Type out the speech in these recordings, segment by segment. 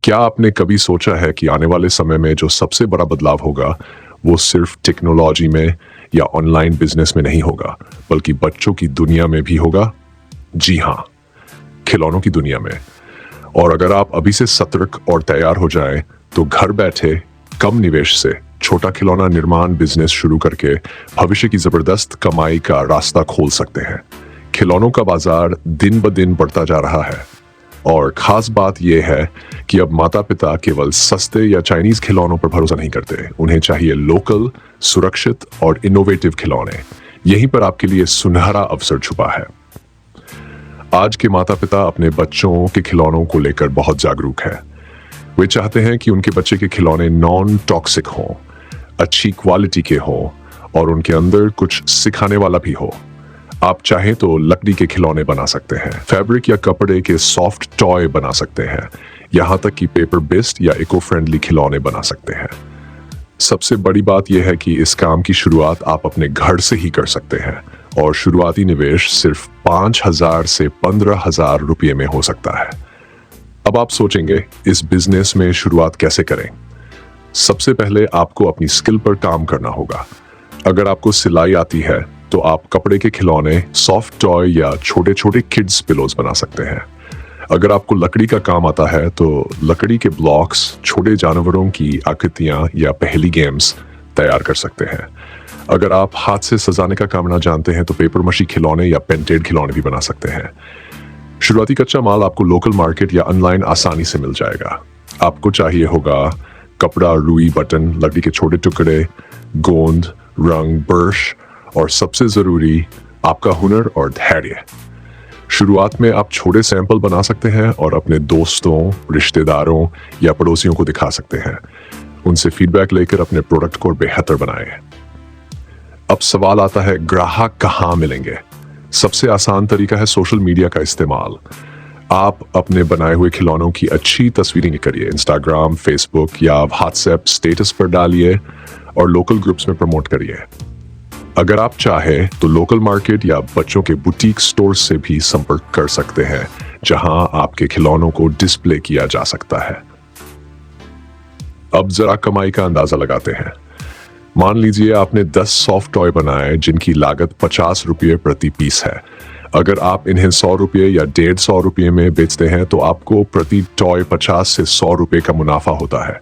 क्या आपने कभी सोचा है कि आने वाले समय में जो सबसे बड़ा बदलाव होगा, वो सिर्फ टेक्नोलॉजी में या ऑनलाइन बिजनेस में नहीं होगा, बल्कि बच्चों की दुनिया में भी होगा? जी हाँ, खिलौनों की दुनिया में। और अगर आप अभी से सतर्क और तैयार हो जाएं, तो घर बैठे कम निवेश से छोटा खिलौना निर्माण बिजनेस शुरू करके भविष्य की जबरदस्त कमाई का रास्ता खोल सकते हैं। खिलौनों का बाजार दिन ब दिन बढ़ता जा रहा है और खास बात यह है कि अब माता पिता केवल सस्ते या चाइनीज खिलौनों पर भरोसा नहीं करते। उन्हें चाहिए लोकल, सुरक्षित और इनोवेटिव खिलौने। यहीं पर आपके लिए सुनहरा अवसर छुपा है। आज के माता पिता अपने बच्चों के खिलौनों को लेकर बहुत जागरूक हैं। वे चाहते हैं कि उनके बच्चे के खिलौने नॉन टॉक्सिक हों, अच्छी क्वालिटी के हों और उनके अंदर कुछ सिखाने वाला भी हो। आप चाहें तो लकड़ी के खिलौने बना सकते हैं, फैब्रिक या कपड़े के सॉफ्ट टॉय बना सकते हैं, यहाँ तक कि पेपर बेस्ड या इको फ्रेंडली खिलौने बना सकते हैं। सबसे बड़ी बात यह है कि इस काम की शुरुआत आप अपने घर से ही कर सकते हैं और शुरुआती निवेश सिर्फ 5,000 से 15,000 रुपये में हो सकता है। अब आप सोचेंगे, इस बिजनेस में शुरुआत कैसे करें? सबसे पहले आपको अपनी स्किल पर काम करना होगा। अगर आपको सिलाई आती है तो आप कपड़े के खिलौने, सॉफ्ट टॉय या छोटे छोटे किड्स पिलोज बना सकते हैं। अगर आपको लकड़ी का काम आता है तो लकड़ी के ब्लॉक्स, छोटे जानवरों की आकृतियां या पहेली गेम्स तैयार कर सकते हैं। अगर आप हाथ से सजाने का काम ना जानते हैं तो पेपर मशी खिलौने या पेंटेड खिलौने भी बना सकते हैं। शुरुआती कच्चा माल आपको लोकल मार्केट या ऑनलाइन आसानी से मिल जाएगा। आपको चाहिए होगा कपड़ा, रुई, बटन, लकड़ी के छोटे टुकड़े, गोंद, रंग, ब्रश और सबसे जरूरी आपका हुनर और धैर्य। शुरुआत में आप छोटे सैंपल बना सकते हैं और अपने दोस्तों, रिश्तेदारों या पड़ोसियों को दिखा सकते हैं। उनसे फीडबैक लेकर अपने प्रोडक्ट को बेहतर बनाएं। अब सवाल आता है, ग्राहक कहाँ मिलेंगे? सबसे आसान तरीका है सोशल मीडिया का इस्तेमाल। आप अपने बनाए हुए खिलौनों की अच्छी तस्वीरें करिए, इंस्टाग्राम, फेसबुक या व्हाट्सएप स्टेटस पर डालिए और लोकल ग्रुप्स में प्रमोट करिए। अगर आप चाहें तो लोकल मार्केट या बच्चों के बुटीक स्टोर से भी संपर्क कर सकते हैं, जहां आपके खिलौनों को डिस्प्ले किया जा सकता है। अब जरा कमाई का अंदाजा लगाते हैं। मान लीजिए आपने 10 सॉफ्ट टॉय बनाए जिनकी लागत 50 रुपये प्रति पीस है। अगर आप इन्हें 100 रुपये या 150 रुपये में बेचते हैं तो आपको प्रति टॉय 50 से 100 रुपये का मुनाफा होता है।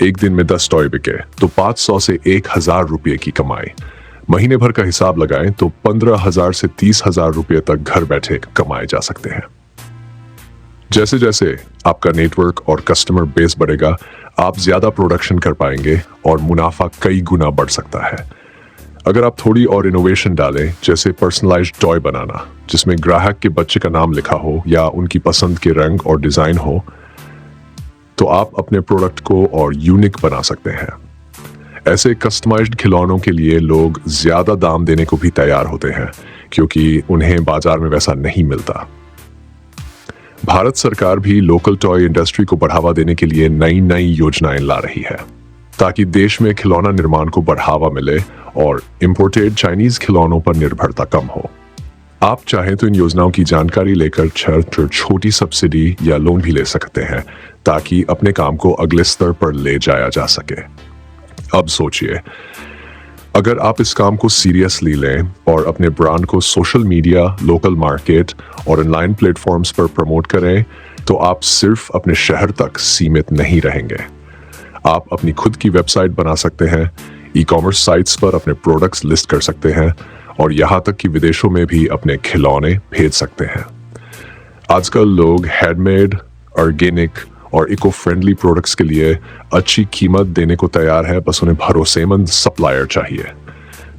एक दिन में 10 टॉय बिके तो 500 से 1,000 रुपये की कमाई। महीने भर का हिसाब लगाएं तो 15,000 से 30,000 रुपये तक घर बैठे कमाए जा सकते हैं। जैसे जैसे आपका नेटवर्क और कस्टमर बेस बढ़ेगा, आप ज्यादा प्रोडक्शन कर पाएंगे और मुनाफा कई गुना बढ़ सकता है। अगर आप थोड़ी और इनोवेशन डालें, जैसे पर्सनलाइज्ड टॉय बनाना जिसमें ग्राहक के बच्चे का नाम लिखा हो या उनकी पसंद के रंग और डिजाइन हो, तो आप अपने प्रोडक्ट को और यूनिक बना सकते हैं। ऐसे कस्टमाइज्ड खिलौनों के लिए लोग ज्यादा दाम देने को भी तैयार होते हैं, क्योंकि उन्हें बाजार में वैसा नहीं मिलता। भारत सरकार भी लोकल टॉय इंडस्ट्री को बढ़ावा देने के लिए नई नई योजनाएं ला रही है, ताकि देश में खिलौना निर्माण को बढ़ावा मिले और इंपोर्टेड चाइनीज खिलौनों पर निर्भरता कम हो। आप चाहें तो इन योजनाओं की जानकारी लेकर छोटी सब्सिडी या लोन भी ले सकते हैं, ताकि अपने काम को अगले स्तर पर ले जाया जा सके। अब सोचिए, अगर आप इस काम को सीरियसली लें और अपने ब्रांड को सोशल मीडिया, लोकल मार्केट और ऑनलाइन प्लेटफॉर्म्स पर प्रमोट करें, तो आप सिर्फ अपने शहर तक सीमित नहीं रहेंगे। आप अपनी खुद की वेबसाइट बना सकते हैं, ई-कॉमर्स साइट्स पर अपने प्रोडक्ट्स लिस्ट कर सकते हैं और यहाँ तक कि विदेशों में भी अपने खिलौने भेज सकते हैं। आजकल लोग हैंडमेड, ऑर्गेनिक और इको फ्रेंडली प्रोडक्ट्स के लिए अच्छी कीमत देने को तैयार है, बस उन्हें भरोसेमंद सप्लायर चाहिए।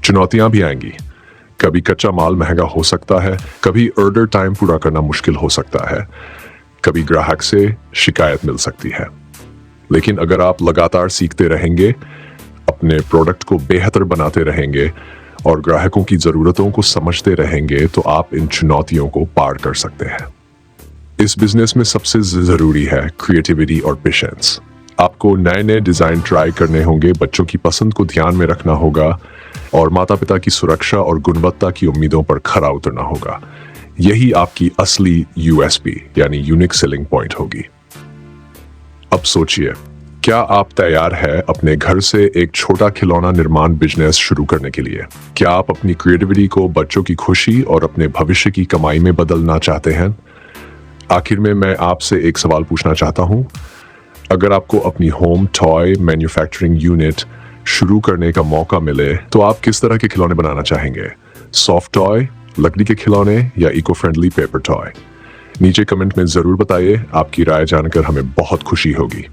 चुनौतियां भी आएंगी। कभी कच्चा माल महंगा हो सकता है, कभी ऑर्डर टाइम पूरा करना मुश्किल हो सकता है, कभी ग्राहक से शिकायत मिल सकती है। लेकिन अगर आप लगातार सीखते रहेंगे, अपने प्रोडक्ट को बेहतर बनाते रहेंगे और ग्राहकों की जरूरतों को समझते रहेंगे, तो आप इन चुनौतियों को पार कर सकते हैं। इस बिजनेस में सबसे जरूरी है क्रिएटिविटी और पेशेंस। आपको नए नए डिजाइन ट्राई करने होंगे, बच्चों की पसंद को ध्यान में रखना होगा और माता पिता की सुरक्षा और गुणवत्ता की उम्मीदों पर खरा उतरना होगा। यही आपकी असली यूएसपी यानी यूनिक सेलिंग पॉइंट होगी। अब सोचिए, क्या आप तैयार है अपने घर से एक छोटा खिलौना निर्माण बिजनेस शुरू करने के लिए? क्या आप अपनी क्रिएटिविटी को बच्चों की खुशी और अपने भविष्य की कमाई में बदलना चाहते हैं? आखिर में मैं आपसे एक सवाल पूछना चाहता हूं। अगर आपको अपनी होम टॉय मैन्युफैक्चरिंग यूनिट शुरू करने का मौका मिले तो आप किस तरह के खिलौने बनाना चाहेंगे? सॉफ्ट टॉय, लकड़ी के खिलौने या इको फ्रेंडली पेपर टॉय? नीचे कमेंट में जरूर बताइए। आपकी राय जानकर हमें बहुत खुशी होगी।